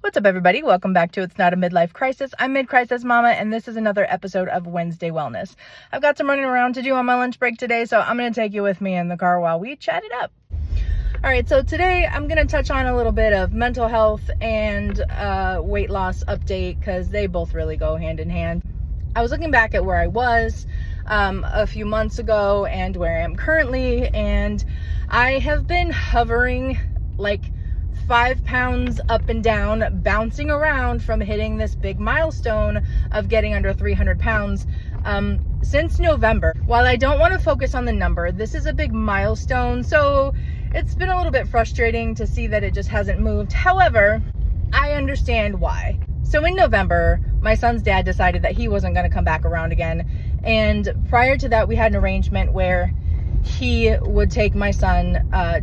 What's up, everybody? Welcome back to It's Not a Midlife Crisis. I'm Mid-Crisis Mama, and this is another episode of Wednesday Wellness. I've got some running around to do on my lunch break today, so I'm going to take you with me in the car while we chat it up. All right, so today I'm going to touch on a little bit of mental health and weight loss update because they both really go hand in hand. I was looking back at where I was a few months ago and where I am currently, and I have been hovering like 5 pounds up and down, bouncing around from hitting this big milestone of getting under 300 pounds since November. While I don't want to focus on the number, this is a big milestone, so it's been a little bit frustrating to see that it just hasn't moved. However, I understand why. So in November, my son's dad decided that he wasn't going to come back around again, and prior to that, we had an arrangement where he would take my son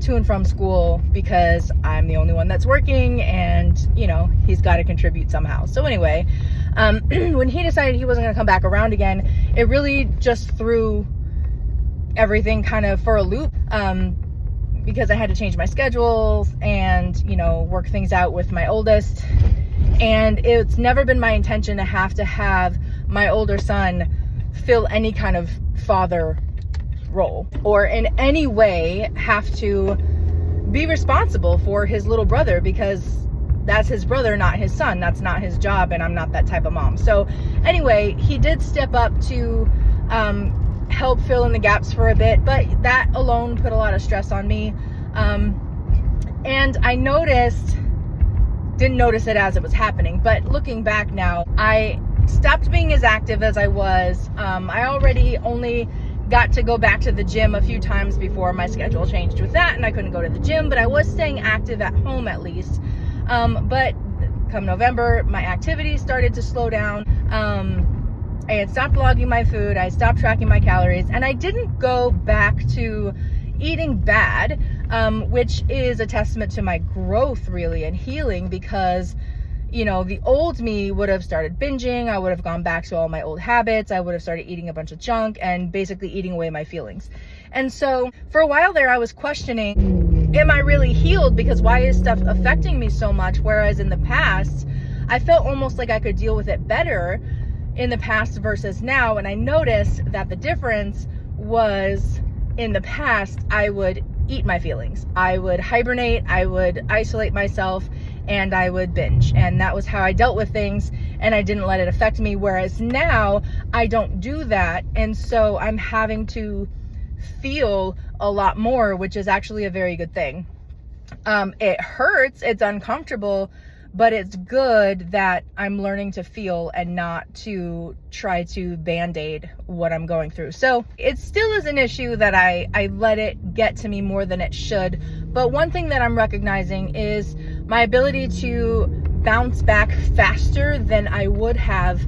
to and from school because I'm the only one that's working and, you know, he's got to contribute somehow. So anyway, when he decided he wasn't going to come back around again, it really just threw everything kind of for a loop because I had to change my schedules and, you know, work things out with my oldest. And it's never been my intention to have my older son fill any kind of father role or in any way have to be responsible for his little brother, because that's his brother, not his son. That's not his job, and I'm not that type of mom. So anyway, he did step up to help fill in the gaps for a bit, but that alone put a lot of stress on me. And I didn't notice it as it was happening, but looking back now, I stopped being as active as I was. I already only got to go back to the gym a few times before my schedule changed with that, and I couldn't go to the gym, but I was staying active at home at least. But come November, my activity started to slow down. I had stopped logging my food, I stopped tracking my calories, and I didn't go back to eating bad, which is a testament to my growth really and healing, because you know, the old me would have started binging. I would have gone back to all my old habits. I would have started eating a bunch of junk and basically eating away my feelings. And so for a while there, I was questioning, am I really healed? Because why is stuff affecting me so much? Whereas in the past, I felt almost like I could deal with it better in the past versus now. And I noticed that the difference was in the past, I would eat my feelings. I would hibernate. I would isolate myself, and I would binge. And that was how I dealt with things, and I didn't let it affect me. Whereas now I don't do that. And so I'm having to feel a lot more, which is actually a very good thing. It hurts, it's uncomfortable, but it's good that I'm learning to feel and not to try to band-aid what I'm going through. So it still is an issue that I let it get to me more than it should. But one thing that I'm recognizing is my ability to bounce back faster than I would have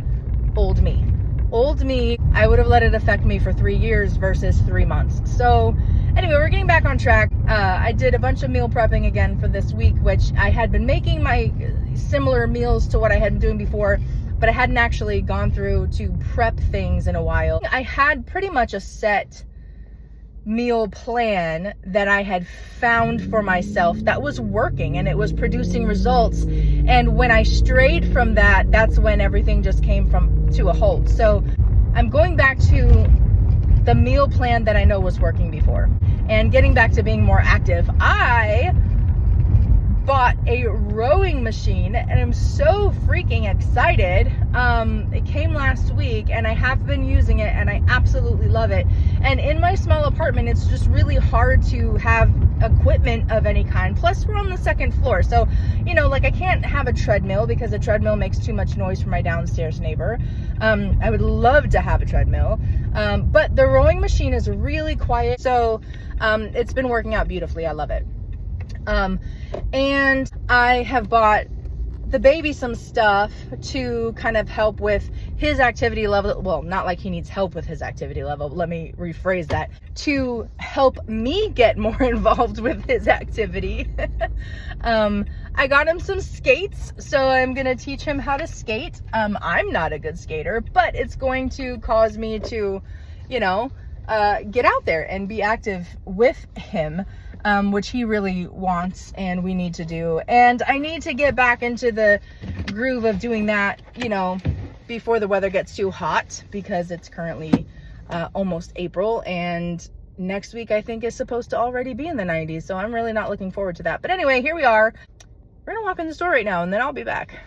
old me. Old me, I would have let it affect me for 3 years versus 3 months. So anyway, we're getting back on track. I did a bunch of meal prepping again for this week, which I had been making my similar meals to what I had been doing before, but I hadn't actually gone through to prep things in a while. I had pretty much a set meal plan that I had found for myself that was working and it was producing results. And when I strayed from that, that's when everything just came to a halt. So I'm going back to the meal plan that I know was working before and getting back to being more active. I bought a rowing machine and I'm so freaking excited. It came last week and I have been using it and I absolutely love it. And in my small apartment, it's just really hard to have equipment of any kind. Plus we're on the second floor. So, you know, like I can't have a treadmill because a treadmill makes too much noise for my downstairs neighbor. I would love to have a treadmill. But the rowing machine is really quiet. So, it's been working out beautifully. I love it. And I have bought the baby some stuff to kind of help with his activity level. Well, not like he needs help with his activity level. Let me rephrase that. To help me get more involved with his activity. I got him some skates, so I'm going to teach him how to skate. I'm not a good skater, but it's going to cause me to, you know, get out there and be active with him. which he really wants and we need to do. And I need to get back into the groove of doing that, you know, before the weather gets too hot, because it's currently almost April, and next week I think is supposed to already be in the 90s. So I'm really not looking forward to that. But anyway, here we are. We're gonna walk in the store right now and then I'll be back.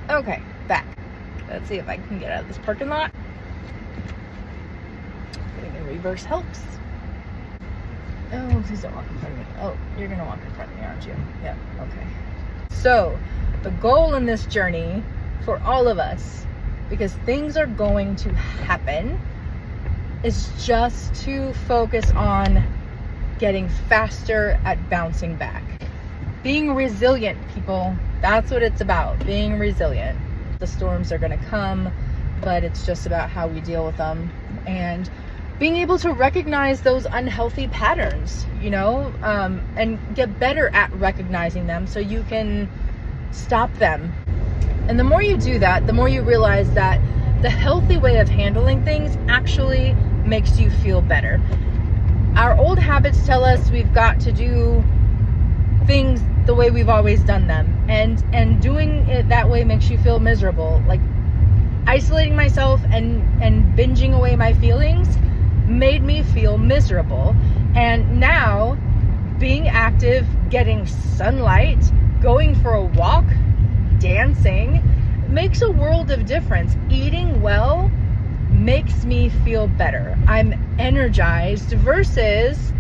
Okay, back. Let's see if I can get out of this parking lot. Getting in reverse helps. Oh, please don't walk in front of me. Oh, you're gonna walk in front of me, aren't you? Yeah, okay. So, the goal in this journey for all of us, because things are going to happen, is just to focus on getting faster at bouncing back. Being resilient, people. That's what it's about, being resilient. The storms are gonna come, but it's just about how we deal with them. And being able to recognize those unhealthy patterns, you know, and get better at recognizing them so you can stop them. And the more you do that, the more you realize that the healthy way of handling things actually makes you feel better. Our old habits tell us we've got to do things the way we've always done them, and doing it that way makes you feel miserable. Like isolating myself and binging away my feelings made me feel miserable. And now being active, getting sunlight, going for a walk, dancing makes a world of difference. Eating well makes me feel better. I'm energized versus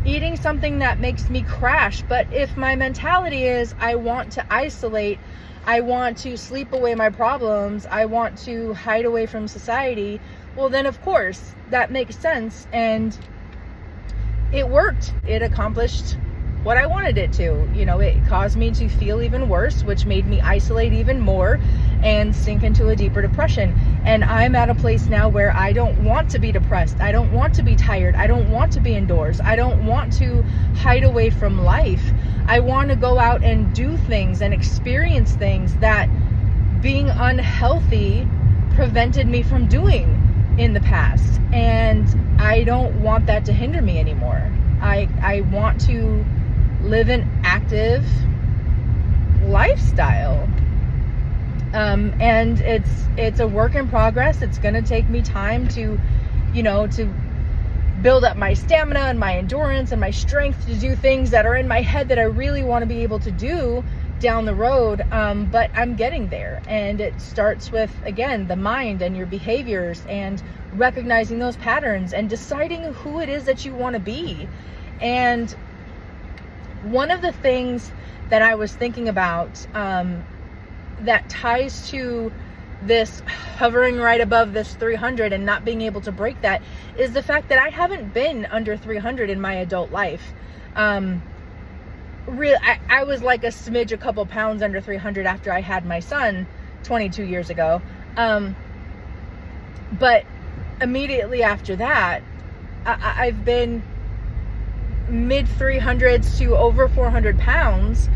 eating something that makes me crash. But if my mentality is I want to isolate, I want to sleep away my problems, I want to hide away from society, well then of course that makes sense, and it worked. It accomplished what I wanted it to. You know, it caused me to feel even worse, which made me isolate even more and sink into a deeper depression. And I'm at a place now where I don't want to be depressed. I don't want to be tired. I don't want to be indoors. I don't want to hide away from life. I want to go out and do things and experience things that being unhealthy prevented me from doing in the past. And I don't want that to hinder me anymore. I want to live an active lifestyle. And it's a work in progress. It's going to take me time to, you know, to build up my stamina and my endurance and my strength to do things that are in my head that I really want to be able to do down the road. But I'm getting there. And it starts with, again, the mind and your behaviors and recognizing those patterns and deciding who it is that you want to be. And one of the things that I was thinking about, that ties to this hovering right above this 300 and not being able to break that, is the fact that I haven't been under 300 in my adult life. I was like a smidge, a couple pounds under 300 after I had my son 22 years ago. But immediately after that, I've been mid 300s to over 400 pounds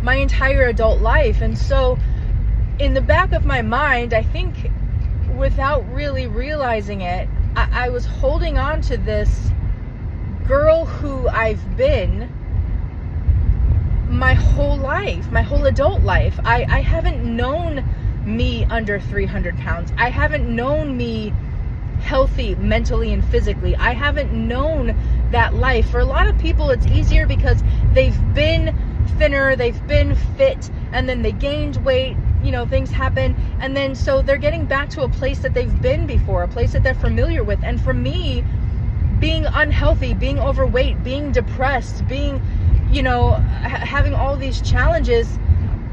my entire adult life. And so in the back of my mind, I think without really realizing it, I was holding on to this girl who I've been my whole life, my whole adult life. I haven't known me under 300 pounds. I haven't known me healthy mentally and physically. I haven't known that life. For a lot of people, it's easier because they've been thinner, they've been fit, and then they gained weight, you know, things happen, and then so they're getting back to a place that they've been before, a place that they're familiar with. And for me, being unhealthy, being overweight, being depressed, being, you know, having all these challenges,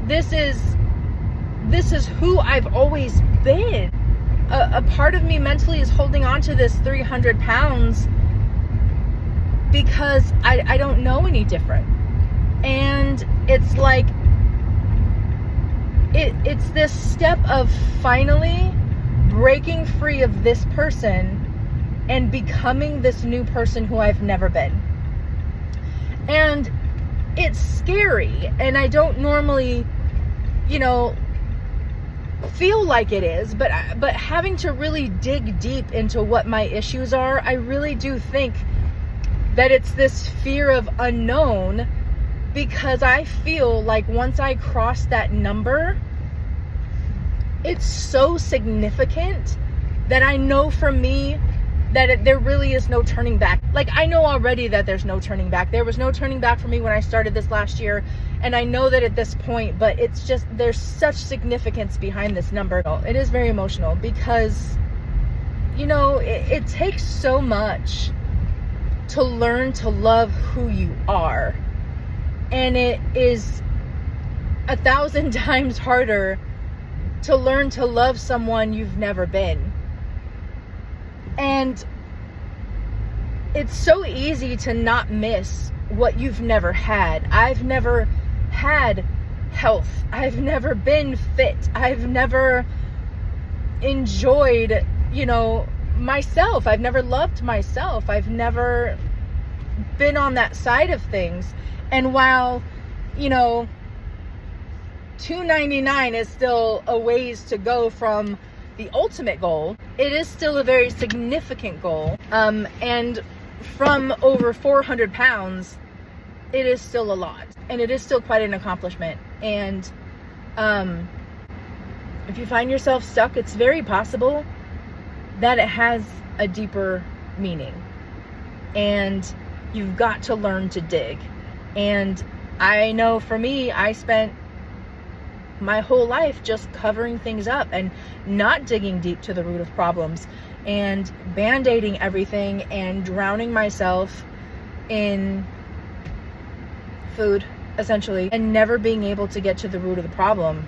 this is who I've always been. A part of me mentally is holding on to this 300 pounds because I don't know any different. And it's like, it's this step of finally breaking free of this person and becoming this new person who I've never been. And it's scary, and I don't normally, you know, feel like it is, but having to really dig deep into what my issues are, I really do think that it's this fear of unknown, because I feel like once I cross that number, it's so significant that I know for me that there really is no turning back. Like, I know already that there's no turning back. There was no turning back for me when I started this last year, and I know that at this point, but it's just, there's such significance behind this number. It is very emotional because, you know, it takes so much to learn to love who you are, and it is 1,000 times harder to learn to love someone you've never been. And it's so easy to not miss what you've never had. I've never had health. I've never been fit. I've never enjoyed, you know, myself. I've never loved myself. I've never been on that side of things. And while, you know, $299 is still a ways to go from the ultimate goal, it is still a very significant goal. And from over 400 pounds, it is still a lot, and it is still quite an accomplishment. And if you find yourself stuck, it's very possible that it has a deeper meaning, and you've got to learn to dig. And I know for me, I spent my whole life just covering things up and not digging deep to the root of problems, and band-aiding everything and drowning myself in food, essentially, and never being able to get to the root of the problem.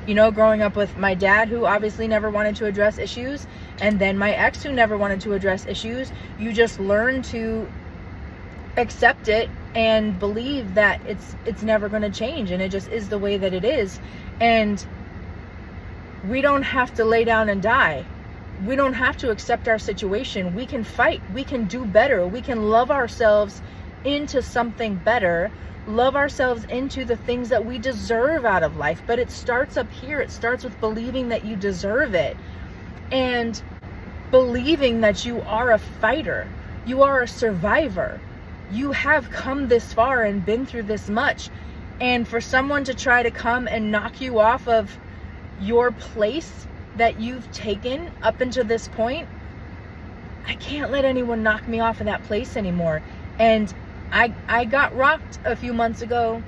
You know, growing up with my dad, who obviously never wanted to address issues, and then my ex, who never wanted to address issues, you just learn to accept it and believe that it's never going to change, and it just is the way that it is. And we don't have to lay down and die. We don't have to accept our situation. We can fight. We can do better. We can love ourselves into something better, love ourselves into the things that we deserve out of life. But it starts up here. It starts with believing that you deserve it, and believing that you are a fighter. You are a survivor. You have come this far and been through this much. And for someone to try to come and knock you off of your place that you've taken up until this point, I can't let anyone knock me off of that place anymore. And I got rocked a few months ago,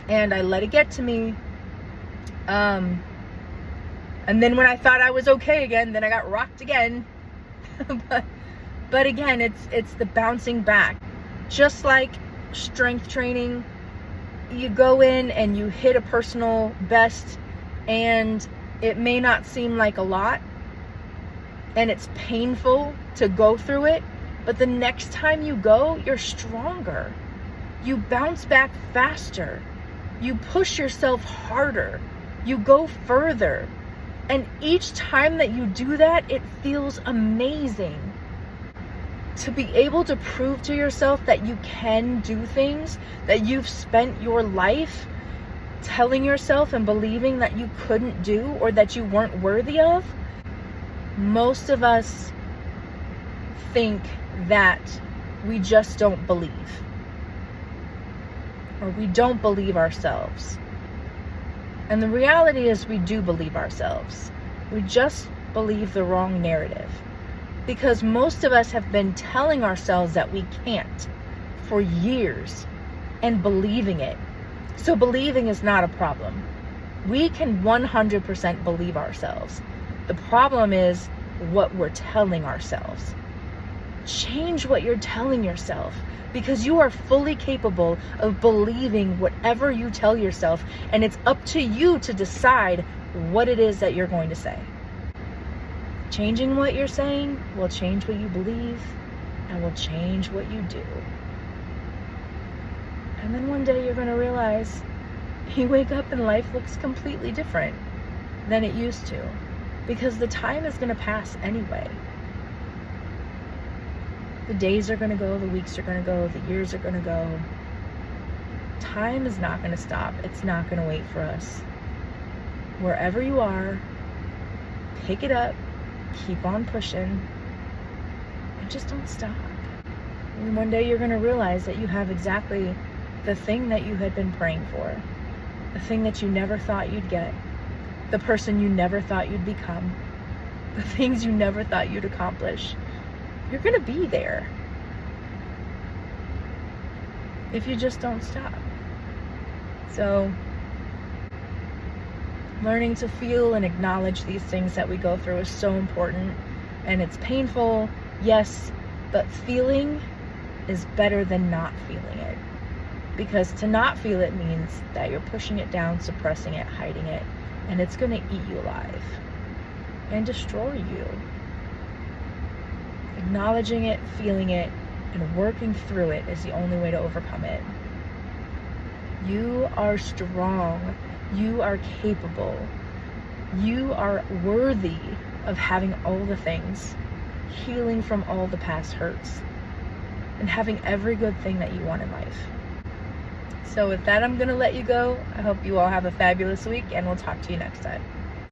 and I let it get to me. And then when I thought I was okay again, then I got rocked again. But again, it's the bouncing back. Just like strength training, you go in and you hit a personal best, and it may not seem like a lot, and it's painful to go through it, but the next time you go, you're stronger. You bounce back faster. You push yourself harder. You go further. And each time that you do that, it feels amazing. To be able to prove to yourself that you can do things that you've spent your life telling yourself and believing that you couldn't do, or that you weren't worthy of. Most of us think that we just don't believe, or we don't believe ourselves. And the reality is, we do believe ourselves. We just believe the wrong narrative. Because most of us have been telling ourselves that we can't for years and believing it. So believing is not a problem. We can 100% believe ourselves. The problem is what we're telling ourselves. Change what you're telling yourself, because you are fully capable of believing whatever you tell yourself, and it's up to you to decide what it is that you're going to say. Changing what you're saying will change what you believe, and will change what you do. And then one day you're going to realize you wake up and life looks completely different than it used to, because the time is going to pass anyway. The days are going to go, the weeks are going to go, the years are going to go. Time is not going to stop. It's not going to wait for us. Wherever you are, pick it up, keep on pushing, and just don't stop. And one day you're going to realize that you have exactly the thing that you had been praying for, the thing that you never thought you'd get, the person you never thought you'd become, the things you never thought you'd accomplish. You're going to be there if you just don't stop. So, learning to feel and acknowledge these things that we go through is so important. And it's painful, yes, but feeling is better than not feeling it. Because to not feel it means that you're pushing it down, suppressing it, hiding it, and it's going to eat you alive and destroy you. Acknowledging it, feeling it, and working through it is the only way to overcome it. You are strong. You are capable. You are worthy of having all the things, healing from all the past hurts, and having every good thing that you want in life. So with that, I'm going to let you go. I hope you all have a fabulous week, and we'll talk to you next time.